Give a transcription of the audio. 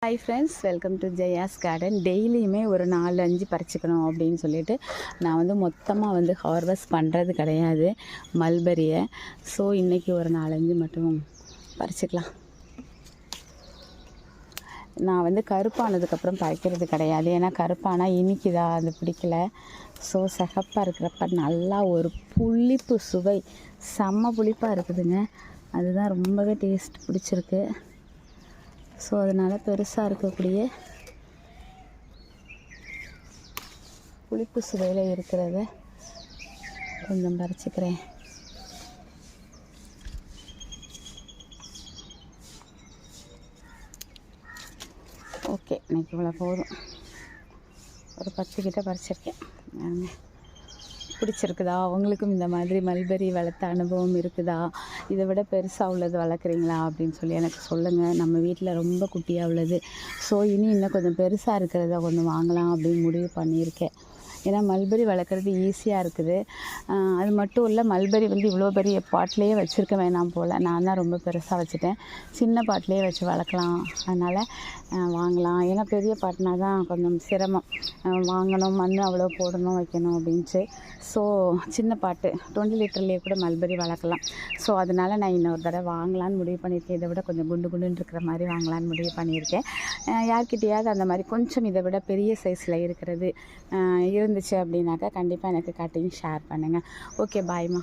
Hi friends, welcome to Jaya's garden. டெய்லியுமே ஒரு 4-5 பறிச்சுக்கணும் அப்படின்னு சொல்லிட்டு நான் வந்து மொத்தமாக ஹார்வெஸ்ட் பண்ணுறது கிடையாது மல்பரியை. ஸோ இன்றைக்கி ஒரு 4-5 மட்டும் பறிச்சுக்கலாம். நான் கருப்பானதுக்கப்புறம் பறிக்கிறது கிடையாது, ஏன்னா கருப்பானால் இனிக்குதா அது பிடிக்கல. ஸோ சிகப்பாக இருக்கிறப்ப நல்லா ஒரு புளிப்பு சுவை, செம்ம புளிப்பாக இருக்குதுங்க. அதுதான் ரொம்பவே டேஸ்ட் பிடிச்சிருக்கு. ஸோ அதனால் பெருசாக இருக்கக்கூடிய புளிப்பு சுவையில் இருக்கிறத கொஞ்சம் பறிச்சுக்கிறேன். ஓகே, இன்றைக்கி இவ்வளோ போதும். ஒரு 10 கிட்ட பறிச்சிருக்கேன். பிடிச்சிருக்குதா? உங்களுக்கும் இந்த மாதிரி மல்பரி வளர்த்த அனுபவம் இருக்குதா? இதை விட பெருசாக உள்ளது வளர்க்குறீங்களா அப்படின்னு சொல்லி எனக்கு சொல்லுங்கள். நம்ம வீட்டில் ரொம்ப குட்டியாக உள்ளது. ஸோ இன்னும் கொஞ்சம் பெருசாக இருக்கிறத கொஞ்சம் வாங்கலாம் அப்படின்னு முடிவு பண்ணியிருக்கேன். ஏன்னா மல்பரி வளர்க்குறது ஈஸியாக இருக்குது. அது மட்டும் இல்லை, மல்பரி இவ்வளோ பெரிய பாட்லேயே வச்சுருக்க வேணாம் போல். நான் தான் ரொம்ப பெருசாக வச்சுட்டேன். சின்ன பாட்லேயே வச்சு வளர்க்கலாம், அதனால் வாங்கலாம். ஏன்னா பெரிய பாட்னா தான் கொஞ்சம் சிரமம், வாங்கணும், மண் அவ்வளோ போடணும், வைக்கணும் அப்படின்ட்டு. ஸோ சின்ன பாட்டு 20 லிட்டர்லேயே கூட மல்பரி வளர்க்கலாம். ஸோ அதனால் நான் இன்னொரு தடவை வாங்கலான்னு முடிவு பண்ணியிருக்கேன். இதை விட கொஞ்சம் குண்டு குண்டுன்னு இருக்கிற மாதிரி வாங்கலான்னு முடிவு பண்ணியிருக்கேன். யார்கிட்டையாவது அந்த மாதிரி கொஞ்சம் இதை விட பெரிய சைஸில் இருக்கிறது இருந்துச்சு அப்படின்னாக்கா கண்டிப்பாக எனக்கு கட்டிங் ஷேர் பண்ணுங்கள். ஓகே, பாய்மா.